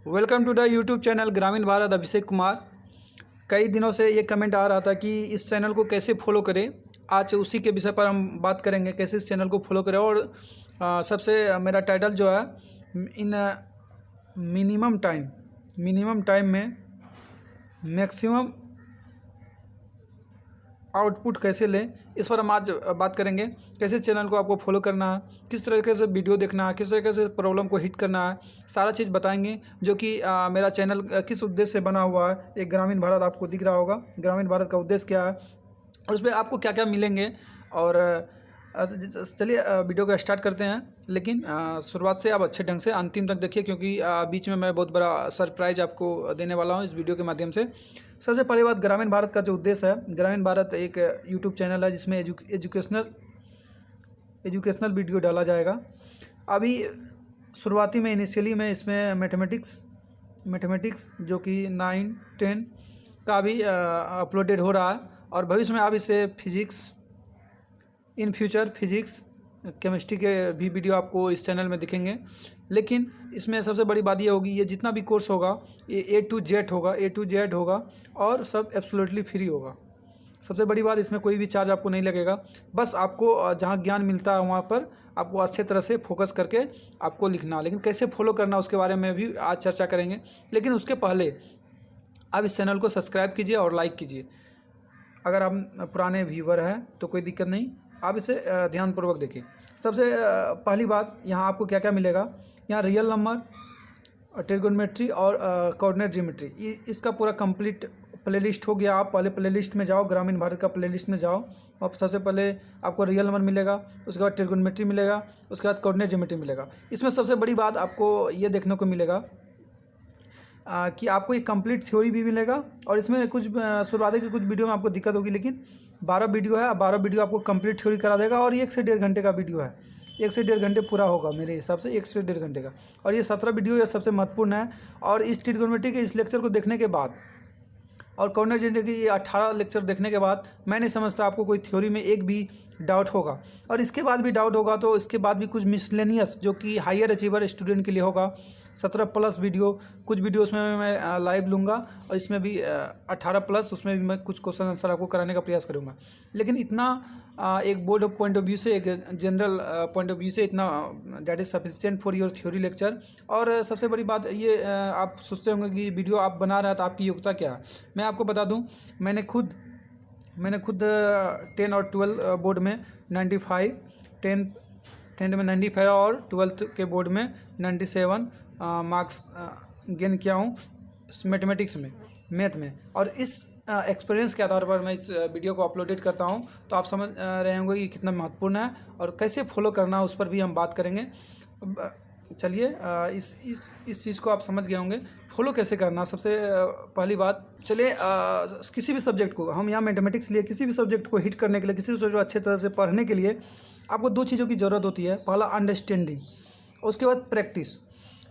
Welcome to the YouTube channel Gramin Bharat. Abhishek Kumar. कई दिनों से ये कमेंट आ रहा था कि इस चैनल को कैसे फॉलो करें। आज उसी के विषय पर हम बात करेंगे, कैसे इस चैनल को फॉलो करें। और सबसे मेरा टाइटल जो है इन मिनिमम टाइम में मैक्सिमम आउटपुट कैसे लें, इस पर हम आज बात करेंगे। कैसे चैनल को आपको फॉलो करना है, किस तरीके से वीडियो देखना है, किस तरीके से प्रॉब्लम को हिट करना है, सारा चीज़ बताएंगे। जो कि मेरा चैनल किस उद्देश्य से बना हुआ है। एक ग्रामीण भारत आपको दिख रहा होगा, ग्रामीण भारत का उद्देश्य क्या है और उसमें आपको क्या क्या मिलेंगे। और चलिए वीडियो को स्टार्ट करते हैं। लेकिन शुरुआत से आप अच्छे ढंग से अंतिम तक देखिए, क्योंकि बीच में मैं बहुत बड़ा सरप्राइज आपको देने वाला हूं इस वीडियो के माध्यम से। सबसे पहली बात, ग्रामीण भारत का जो उद्देश्य है, ग्रामीण भारत एक यूट्यूब चैनल है जिसमें एजुकेशनल वीडियो डाला जाएगा। अभी शुरुआती में इनिशियली में इसमें मैथमेटिक्स जो कि 9, 10 का भी अपलोडेड हो रहा है। और भविष्य में आप इसे इन फ्यूचर फिजिक्स केमिस्ट्री के भी वीडियो आपको इस चैनल में दिखेंगे। लेकिन इसमें सबसे बड़ी बात ये होगी, ये जितना भी कोर्स होगा ये A to Z होगा और सब एब्सोल्युटली फ्री होगा। सबसे बड़ी बात, इसमें कोई भी चार्ज आपको नहीं लगेगा। बस आपको जहाँ ज्ञान मिलता है वहाँ पर आपको अच्छे तरह से फोकस करके आपको लिखना। लेकिन कैसे फॉलो करना उसके बारे में भी आज चर्चा करेंगे। लेकिन उसके पहले आप इस चैनल को सब्सक्राइब कीजिए और लाइक कीजिए। अगर आप पुराने व्यूवर हैं तो कोई दिक्कत नहीं, आप इसे ध्यानपूर्वक देखिए। सबसे पहली बात, यहाँ आपको क्या क्या मिलेगा। यहाँ रियल नंबर, ट्रिगोनोमेट्री और कोऑर्डिनेट ज्योमेट्री, इसका पूरा कंप्लीट प्लेलिस्ट हो गया। आप पहले प्लेलिस्ट में जाओ, ग्रामीण भारत का प्लेलिस्ट में जाओ। और सबसे पहले आपको रियल नंबर मिलेगा, उसके बाद ट्रिगोनोमेट्री मिलेगा, उसके बाद कोऑर्डिनेट ज्योमेट्री मिलेगा। इसमें सबसे बड़ी बात आपको ये देखने को मिलेगा कि आपको एक कंप्लीट थ्योरी भी मिलेगा। और इसमें कुछ शुरुआती की कुछ वीडियो में आपको दिक्कत होगी, लेकिन 12 वीडियो है, 12 वीडियो आपको कंप्लीट थ्योरी करा देगा। और 1 से 1.5 घंटे का वीडियो है, 1 से 1.5 घंटे पूरा होगा मेरे हिसाब से, 1 से 1.5 घंटे का। और ये 17 वीडियो ये सबसे महत्वपूर्ण है। और इस ट्रिगोनोमेट्री के इस लेक्चर को देखने के बाद और कोऑर्डिनेट ज्योमेट्री की ये 18 लेक्चर देखने के बाद मैं नहीं समझता आपको कोई थ्योरी में एक भी डाउट होगा। और इसके बाद भी डाउट होगा तो इसके बाद भी कुछ मिसलेनियस जो कि हायर अचीवर स्टूडेंट के लिए होगा, 17+ वीडियो। कुछ वीडियो उसमें मैं लाइव लूँगा और इसमें भी 18+, उसमें भी मैं कुछ क्वेश्चन आंसर आपको कराने का प्रयास करूँगा। लेकिन इतना एक बोर्ड पॉइंट ऑफ व्यू से, एक जनरल पॉइंट ऑफ व्यू से इतना that is sufficient for your theory lecture. और सबसे बड़ी बात ये, आप सोचते होंगे कि वीडियो आप बना रहे हैं तो आपकी योग्यता क्या है। मैं आपको बता दूं, मैंने खुद 10 और 12 बोर्ड में 95, 10th में 95 और 12th के बोर्ड में 97 मार्क्स गेन किया हूँ मैथमेटिक्स में, मैथ में। और इस एक्सपीरियंस के आधार पर मैं इस वीडियो को अपलोडेड करता हूं। तो आप समझ रहे होंगे कि कितना महत्वपूर्ण है और कैसे फॉलो करना है, उस पर भी हम बात करेंगे। चलिए इस चीज़ को आप समझ गए होंगे, फॉलो कैसे करना। सबसे पहली बात, चलिए किसी भी सब्जेक्ट को, हम यहाँ मैथमेटिक्स लिए, किसी भी सब्जेक्ट को हिट करने के लिए, किसी भी सब्जेक्ट को अच्छे तरह से पढ़ने के लिए आपको 2 चीज़ों की ज़रूरत होती है। पहला अंडरस्टैंडिंग, उसके बाद प्रैक्टिस।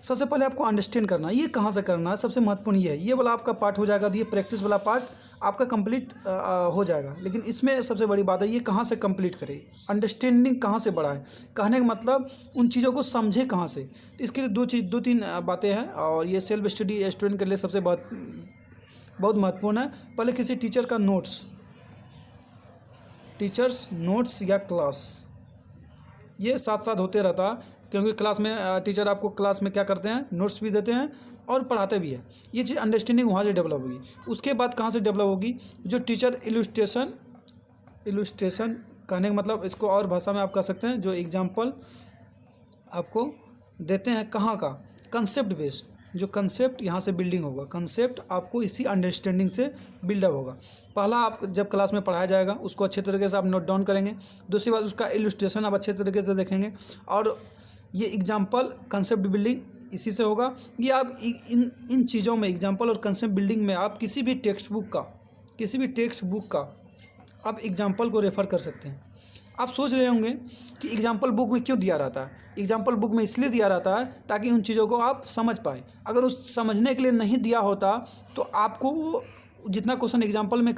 सबसे पहले आपको अंडरस्टैंड करना, ये कहाँ से करना है, सबसे महत्वपूर्ण ये वाला आपका पार्ट हो जाएगा। तो ये प्रैक्टिस वाला पार्ट आपका कंप्लीट हो जाएगा। लेकिन इसमें सबसे बड़ी बात है, ये कहाँ से कंप्लीट करें, अंडरस्टैंडिंग कहाँ से बढ़ाएं। कहने का मतलब उन चीज़ों को समझे कहाँ से। तो इसके लिए 2-3 बातें हैं। और ये सेल्फ स्टडी स्टूडेंट के लिए सबसे बहुत महत्वपूर्ण है। पहले किसी टीचर्स नोट्स या क्लास, ये साथ साथ होते रहता है। क्योंकि क्लास में टीचर आपको क्लास में क्या करते हैं, नोट्स भी देते हैं और पढ़ाते भी हैं। ये चीज़ अंडरस्टैंडिंग वहाँ से डेवलप होगी। उसके बाद कहाँ से डेवलप होगी, जो टीचर इलुस्ट्रेशन कहने का मतलब, इसको और भाषा में आप कह सकते हैं, जो एग्जाम्पल आपको देते हैं कहाँ का, कंसेप्ट बेस्ड। जो कंसेप्ट यहाँ से बिल्डिंग होगा, कंसेप्ट आपको इसी अंडरस्टैंडिंग से बिल्डअप होगा। पहला, आप जब क्लास में पढ़ाया जाएगा उसको अच्छे तरीके से आप नोट डाउन करेंगे। दूसरी बात, उसका इलुस्ट्रेशन आप अच्छे तरीके से देखेंगे। और ये एग्जाम्पल कंसेप्ट बिल्डिंग इसी से होगा। ये आप इन चीज़ों में, एग्जाम्पल और कंसेप्ट बिल्डिंग में, आप किसी भी टेक्स्ट बुक का आप एग्जाम्पल को रेफ़र कर सकते हैं। आप सोच रहे होंगे कि एग्जाम्पल बुक में क्यों दिया रहता है। एग्जाम्पल बुक में इसलिए दिया रहता है ताकि उन चीज़ों को आप समझ पाए। अगर उस समझने के लिए नहीं दिया होता तो आपको वो जितना क्वेश्चन एग्जाम्पल में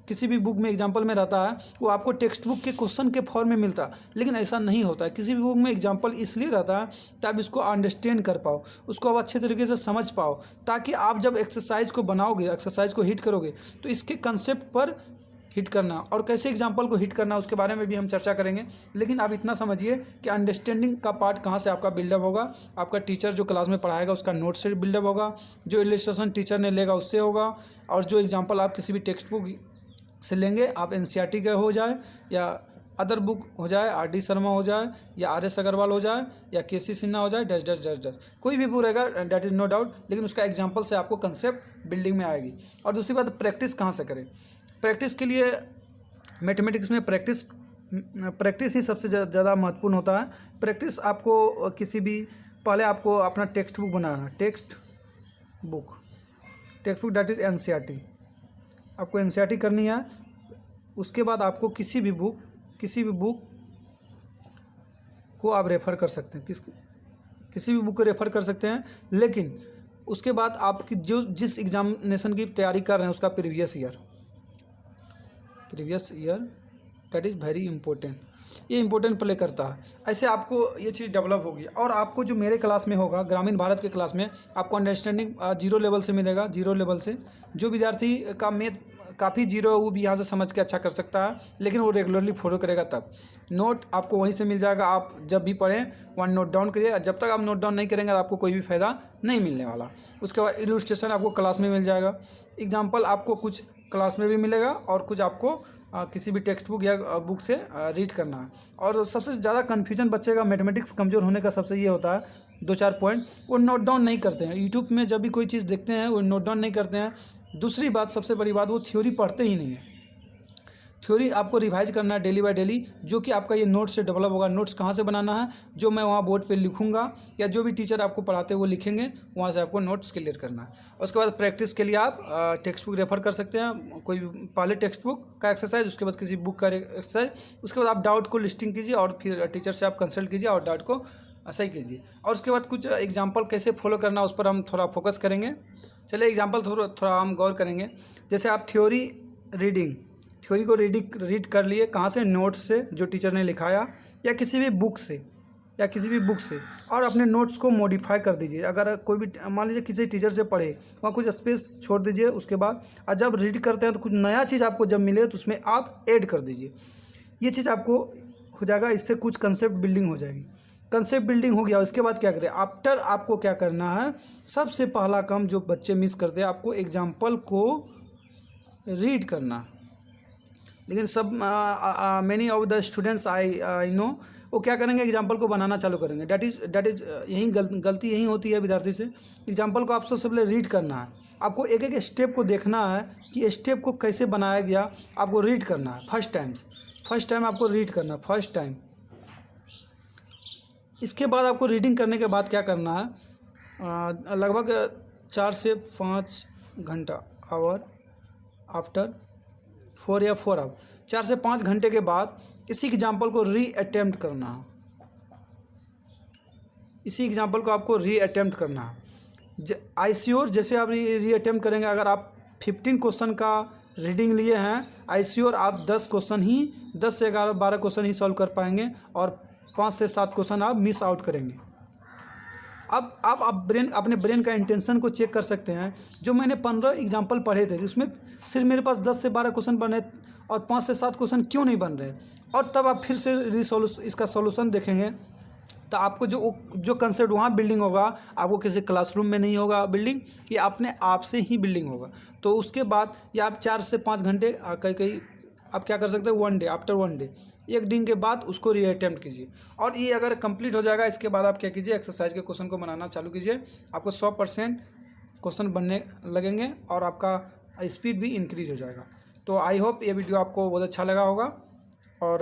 किसी भी बुक में एग्जाम्पल में रहता है वो आपको टेक्स्ट बुक के क्वेश्चन के फॉर्म में मिलता है, लेकिन ऐसा नहीं होता है। किसी भी बुक में एग्जाम्पल इसलिए रहता है ताकि इसको अंडरस्टैंड कर पाओ, उसको आप अच्छे तरीके से समझ पाओ, ताकि आप जब एक्सरसाइज को बनाओगे, एक्सरसाइज को हिट करोगे तो इसके कंसेप्ट पर हिट करना और कैसे एग्जाम्पल को हिट करना उसके बारे में भी हम चर्चा करेंगे। लेकिन आप इतना समझिए कि अंडरस्टैंडिंग का पार्ट कहाँ से आपका बिल्डअप होगा, आपका टीचर जो क्लास में पढ़ाएगा उसका नोट से बिल्डअप होगा, जो इलस्ट्रेशन टीचर ने लेगा उससे होगा, और जो एग्जाम्पल आप किसी भी टेक्स्ट बुक से लेंगे, आप एनसीईआरटी का हो जाए या अदर बुक हो जाए, आर.डी. शर्मा हो जाए या आर.एस. अग्रवाल हो जाए या के.सी. सिन्हा हो जाए, डैश डैश डैश डैश कोई भी बुक रहेगा, डैट इज़ नो डाउट, लेकिन उसका एग्जाम्पल से आपको कंसेप्ट बिल्डिंग में आएगी। और दूसरी बात, प्रैक्टिस कहाँ से करें। प्रैक्टिस के लिए मैथमेटिक्स में प्रैक्टिस ही सबसे ज़्यादा महत्वपूर्ण होता है। प्रैक्टिस आपको किसी भी, पहले आपको अपना text book banana, text book that is NCERT, आपको एनसीईआरटी करनी है। उसके बाद आपको किसी भी बुक को आप रेफ़र कर सकते हैं, किसी भी बुक को रेफ़र कर सकते हैं। लेकिन उसके बाद आपकी जिस एग्जामिनेशन की तैयारी कर रहे हैं उसका previous year that is very important, ये इंपॉर्टेंट प्ले करता है। ऐसे आपको ये चीज़ डेवलप होगी। और आपको जो मेरे क्लास में होगा, ग्रामीण भारत के क्लास में, आपको अंडरस्टैंडिंग 0 लेवल से मिलेगा। 0 लेवल से जो विद्यार्थी का मैथ काफ़ी जीरो है वो भी यहाँ से समझ के अच्छा कर सकता है, लेकिन वो रेगुलरली फॉलो करेगा तब। नोट आपको वहीं से मिल जाएगा, आप जब भी पढ़ें वहाँ नोट डाउन करिए। जब तक आप नोट डाउन नहीं करेंगे आपको कोई भी फ़ायदा नहीं मिलने वाला। उसके बाद इलस्ट्रेशन आपको क्लास में मिल जाएगा, एग्जाम्पल आपको कुछ क्लास में भी मिलेगा और कुछ आपको किसी भी टेक्स्ट बुक या बुक से रीड करना है। और सबसे ज़्यादा कन्फ्यूजन बच्चे का मैथमेटिक्स कमज़ोर होने का सबसे ये होता है, 2-4 पॉइंट वो नोट डाउन नहीं करते हैं। यूट्यूब में जब भी कोई चीज़ देखते हैं वो नोट डाउन नहीं करते हैं। दूसरी बात, सबसे बड़ी बात, वो थ्योरी पढ़ते ही नहीं है। थ्योरी आपको रिवाइज करना है डेली बाय डेली, जो कि आपका ये नोट्स से डेवलप होगा। नोट्स कहाँ से बनाना है, जो मैं वहाँ बोर्ड पे लिखूंगा या जो भी टीचर आपको पढ़ाते हैं वो लिखेंगे, वहाँ से आपको नोट्स क्लियर करना है। उसके बाद प्रैक्टिस के लिए आप टेक्स्ट बुक रेफर कर सकते हैं, कोई पहले टेक्स्ट बुक का एक्सरसाइज, उसके बाद किसी बुक का एक्सरसाइज, उसके बाद आप डाउट को लिस्टिंग कीजिए और फिर टीचर से आप कंसल्ट कीजिए और डाउट को सही कीजिए। और उसके बाद कुछ एग्जाम्पल कैसे फॉलो करना उस पर हम थोड़ा फोकस करेंगे। चलिए एग्जाम्पल थोड़ा हम गौर करेंगे। जैसे आप थ्योरी को रीड कर लिए, कहाँ से, नोट्स से जो टीचर ने लिखाया या किसी भी बुक से और अपने नोट्स को मॉडिफाई कर दीजिए। अगर कोई भी मान लीजिए किसी टीचर से पढ़े, वहाँ कुछ स्पेस छोड़ दीजिए। उसके बाद और जब रीड करते हैं तो कुछ नया चीज़ आपको जब मिले तो उसमें आप ऐड कर दीजिए। ये चीज़ आपको हो जाएगा, इससे कुछ कंसेप्ट बिल्डिंग हो जाएगी। कंसेप्ट बिल्डिंग हो गया, उसके बाद क्या करें, आफ्टर आपको क्या करना है, सबसे पहला काम जो बच्चे मिस करते हैं, आपको एग्जाम्पल को रीड करना। लेकिन सब many of the students I know वो क्या करेंगे, एग्जाम्पल को बनाना चालू करेंगे। डैट इज़ यही गलती यही होती है विद्यार्थी से। एग्जाम्पल को आप सबसे पहले रीड करना है, आपको एक एक स्टेप को देखना है कि स्टेप को कैसे बनाया गया, आपको रीड करना है फर्स्ट टाइम आपको रीड करना, फर्स्ट टाइम। इसके बाद आपको रीडिंग करने के बाद क्या करना है, लगभग 4 से 5 घंटा आवर आफ्टर 4 या 4 आवर 4 से 5 घंटे के बाद इसी एग्जाम्पल को अटेम्प्ट करना है। इसी एग्जाम्पल को आपको अटेम्प्ट करना है। आई श्योर जैसे आप अटेम्प्ट करेंगे, अगर आप 15 क्वेश्चन का रीडिंग लिए हैं, आई श्योर आप 10 से 12 क्वेश्चन ही सॉल्व कर पाएंगे और 5 से 7 क्वेश्चन आप मिस आउट करेंगे। अब आप अपने ब्रेन का इंटेंशन को चेक कर सकते हैं। जो मैंने 15 एग्जाम्पल पढ़े थे उसमें सिर्फ मेरे पास 10 से 12 क्वेश्चन बने और 5 से 7 क्वेश्चन क्यों नहीं बन रहे, और तब आप फिर से इसका सॉल्यूशन देखेंगे तो आपको जो कंसेप्ट वहाँ बिल्डिंग होगा, आपको किसी क्लासरूम में नहीं होगा बिल्डिंग, ये अपने आप से ही बिल्डिंग होगा। तो उसके बाद या आप 4 से 5 घंटे कहीं आप क्या कर सकते हैं, 1 डे, आफ्टर 1 डे, एक दिन के बाद उसको रीअटेम्प्ट कीजिए। और ये अगर कंप्लीट हो जाएगा, इसके बाद आप क्या कीजिए, एक्सरसाइज के क्वेश्चन को बनाना चालू कीजिए। आपको 100% क्वेश्चन बनने लगेंगे और आपका स्पीड भी इंक्रीज हो जाएगा। तो आई होप ये वीडियो आपको बहुत अच्छा लगा होगा और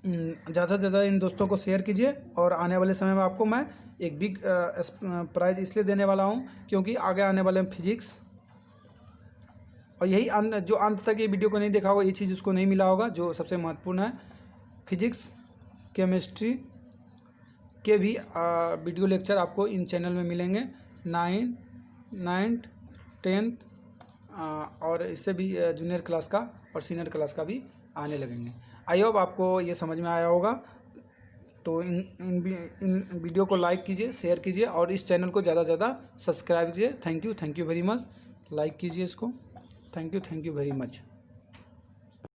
ज़्यादा से ज़्यादा इन दोस्तों को शेयर कीजिए। और आने वाले समय में आपको मैं एक बिग प्राइज़ इसलिए देने वाला हूँ क्योंकि आगे आने वाले फिजिक्स, और यही जो अंत तक ये वीडियो को नहीं देखा होगा, ये चीज़ उसको नहीं मिला होगा जो सबसे महत्वपूर्ण है। फिजिक्स, केमिस्ट्री के भी वीडियो लेक्चर आपको इन चैनल में मिलेंगे। 9th 10th और इससे भी जूनियर क्लास का और सीनियर क्लास का भी आने लगेंगे। आई होप आपको ये समझ में आया होगा। तो इन वीडियो को लाइक कीजिए, शेयर कीजिए और इस चैनल को ज़्यादा से ज़्यादा सब्सक्राइब कीजिए। Thank you very much. Like कीजिए इसको। Thank you very much.